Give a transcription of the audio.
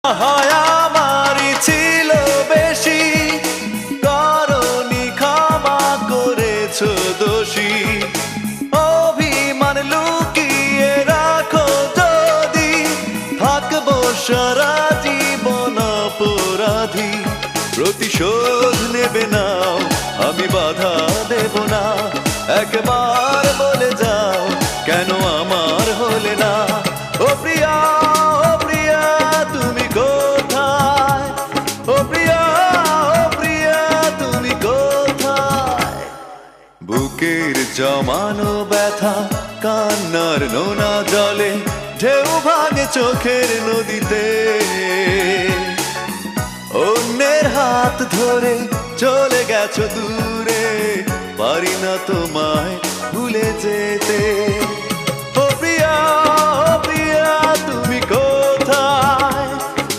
হয় আমারই ছিল বেশি, করনি ক্ষমা করেছো দোষী। অভিমান লুকিয়ে রাখো যদি, থাকবো সারা জীবন অপরাধী। প্রতিশোধ নেবে নাও, আমি বাধা দেব না। একবার বলে যাও, কেন আমার হলে না? ও প্রিয়া, ও প্রিয়া, তুমি কোথায়? ও প্রিয়া, ও প্রিয়া, তুমি কোথায়? বুকের জমানো ব্যথা কান্নার নোনা জলে, ঢেউ ভাঙে চোখের নদীতে। অন্যের হাত ধরে চলে গেছো দূরে, পারি না তোমায় ভুলে যেতে। ও প্রিয়া।